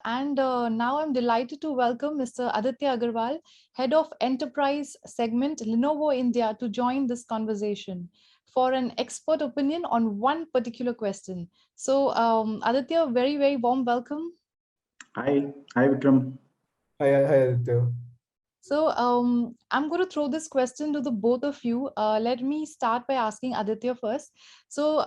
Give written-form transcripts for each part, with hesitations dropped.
And now I'm delighted to welcome Mr. Aditya Agarwal, Head of Enterprise Segment, Lenovo India, to join this conversation for an expert opinion on one particular question. So, Aditya, very, very warm welcome. Hi, Vikram. Hi, Aditya. So I'm going to throw this question to the both of you. Let me start by asking Aditya first. So,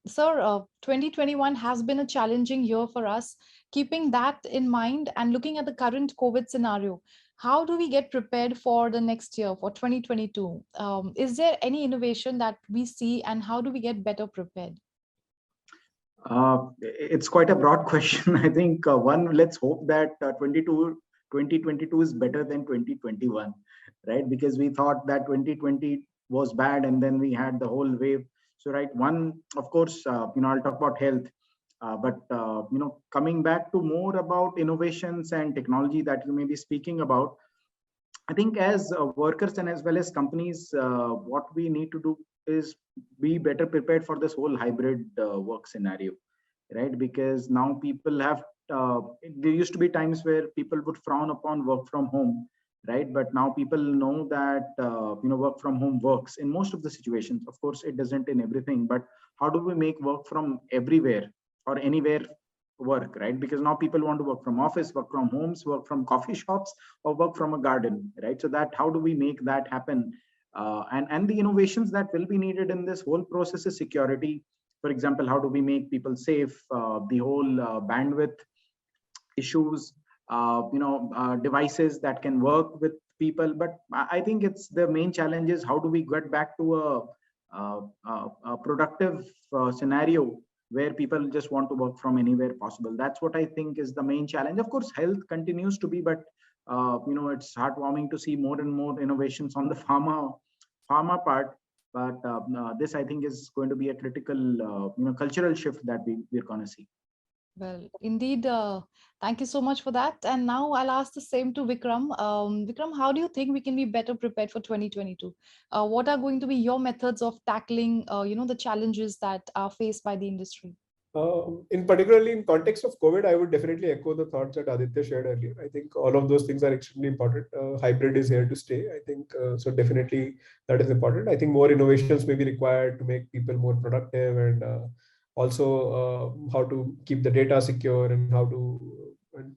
sir, 2021 has been a challenging year for us. Keeping that in mind and looking at the current COVID scenario, how do we get prepared for the next year, for 2022? Is there any innovation that we see, and how do we get better prepared? It's quite a broad question. I think let's hope that 2022 is better than 2021, right? Because we thought that 2020 was bad, and then we had the whole wave. So, right, of course, I'll talk about health, but coming back to more about innovations and technology that you may be speaking about. I think as workers and as well as companies, what we need to do is be better prepared for this whole hybrid work scenario, right? Because now people have, there used to be times where people would frown upon work from home, right? But now people know that, work from home works in most of the situations. Of course, it doesn't in everything, but how do we make work from everywhere or anywhere work, right? Because now people want to work from office, work from homes, work from coffee shops, or work from a garden, right? So that how do we make that happen? And the innovations that will be needed in this whole process is security. For example, how do we make people safe? The whole bandwidth issues, devices that can work with people. But I think it's the main challenge is how do we get back to a productive scenario where people just want to work from anywhere possible. That's what I think is the main challenge. Of course, health continues to be, but it's heartwarming to see more and more innovations on the pharma part. But this, I think, is going to be a critical, cultural shift that we're going to see. Well, indeed, thank you so much for that. And now I'll ask the same to Vikram. Vikram, how do you think we can be better prepared for 2022? What are going to be your methods of tackling, the challenges that are faced by the industry? In particularly in context of COVID, I would definitely echo the thoughts that Aditya shared earlier. I think all of those things are extremely important. Hybrid is here to stay. I think so. Definitely, that is important. I think more innovations may be required to make people more productive, and also how to keep the data secure and how to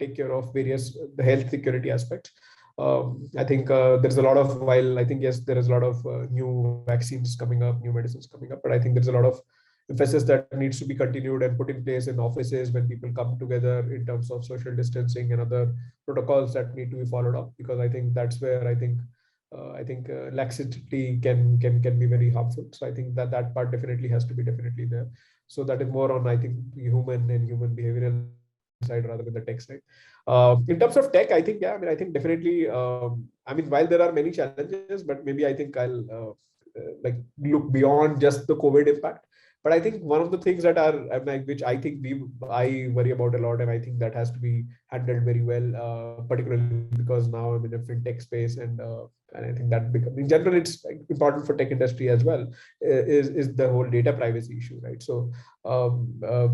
take care of various the health security aspects. I think there's a lot of, while I think yes, there is a lot of new vaccines coming up, new medicines coming up, but I think there's a lot of emphasis that needs to be continued and put in place in offices when people come together in terms of social distancing and other protocols that need to be followed up, because I think that's where I think laxity can be very harmful. So I think that part definitely has to be definitely there. So that is more on, I think, human and human behavioral side rather than the tech side. In terms of tech, I think, yeah, I think definitely, while there are many challenges, but maybe I think I'll like look beyond just the COVID impact. But I think one of the things that are, which I think I worry about a lot, and I think that has to be handled very well, particularly because now I'm in a fintech space, and I think that in general it's important for tech industry as well, is the whole data privacy issue, right? So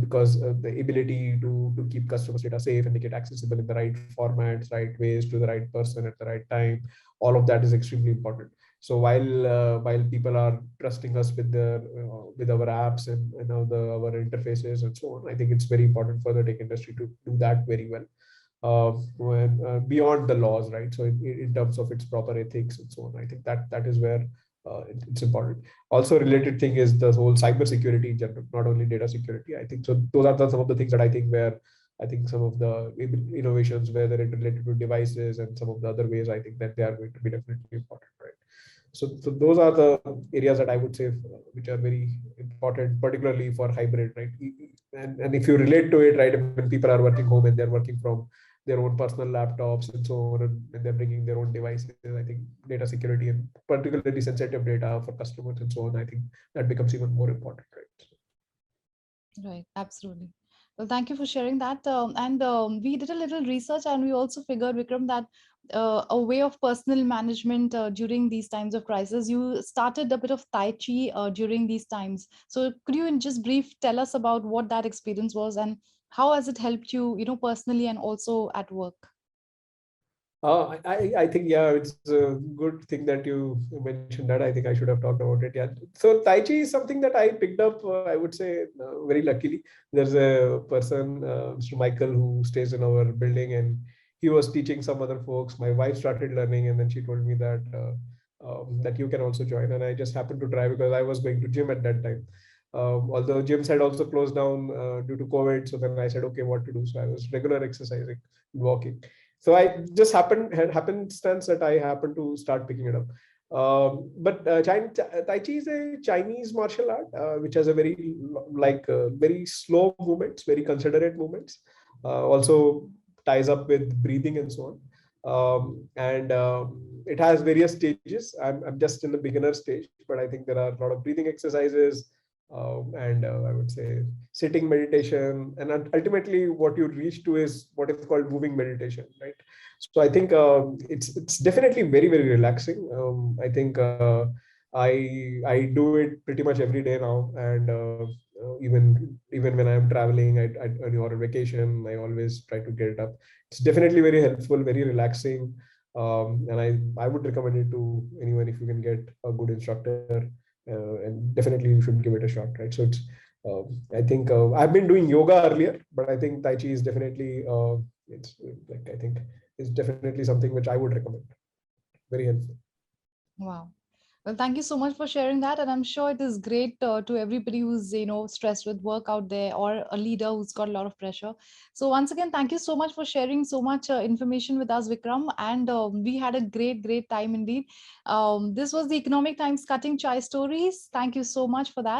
because the ability to keep customers' data safe and make it accessible in the right formats, right ways, to the right person at the right time, all of that is extremely important. So while people are trusting us with with our apps and our interfaces and so on, I think it's very important for the tech industry to do that very well, beyond the laws, right? So in terms of its proper ethics and so on, I think that is where it's important. Also, related thing is the whole cyber security in general, not only data security. I think so. Those are some of the things that I think where I think some of the innovations, whether it related to devices and some of the other ways, I think that they are going to be definitely important, right? So those are the areas that I would say which are very important, particularly for hybrid, right? And if you relate to it, right, when people are working home and they're working from their own personal laptops and so on, and they're bringing their own devices, I think data security and particularly sensitive data for customers and so on, I think that becomes even more important, right? Right, absolutely. Well, thank you for sharing that. And we did a little research, and we also figured, Vikram, that a way of personal management during these times of crisis, you started a bit of Tai Chi during these times. So could you in just brief tell us about what that experience was and How has it helped you, personally and also at work? I think, yeah, it's a good thing that you mentioned that. I think I should have talked about it. Yeah. So Tai Chi is something that I picked up, I would say, very luckily. There's a person, Mr. Michael, who stays in our building, and he was teaching some other folks. My wife started learning, and then she told me that that you can also join. And I just happened to try because I was going to gym at that time. Although gyms had also closed down due to COVID. So then I said, okay, what to do? So I was regular exercising, walking. So I just happenstance that I happened to start picking it up. But Tai Chi is a Chinese martial art, which has a very slow movements, very considerate movements. Also ties up with breathing and so on. And it has various stages. I'm just in the beginner stage, but I think there are a lot of breathing exercises, and I would say sitting meditation, and ultimately what you reach to is what is called moving meditation, right? So I think it's definitely very, very relaxing. I think I do it pretty much every day now, and even when I'm traveling, or on vacation, I always try to get it up. It's definitely very helpful, very relaxing, and I would recommend it to anyone if you can get a good instructor, and definitely you should give it a shot, right? So it's I think I've been doing yoga earlier, but I think Tai Chi is definitely it's like I think is definitely something which I would recommend. Very helpful. Wow. Well, thank you so much for sharing that. And I'm sure it is great to everybody who's, stressed with work out there, or a leader who's got a lot of pressure. So once again, thank you so much for sharing so much information with us, Vikram. And we had a great, great time indeed. This was the Economic Times Cutting Chai Stories. Thank you so much for that.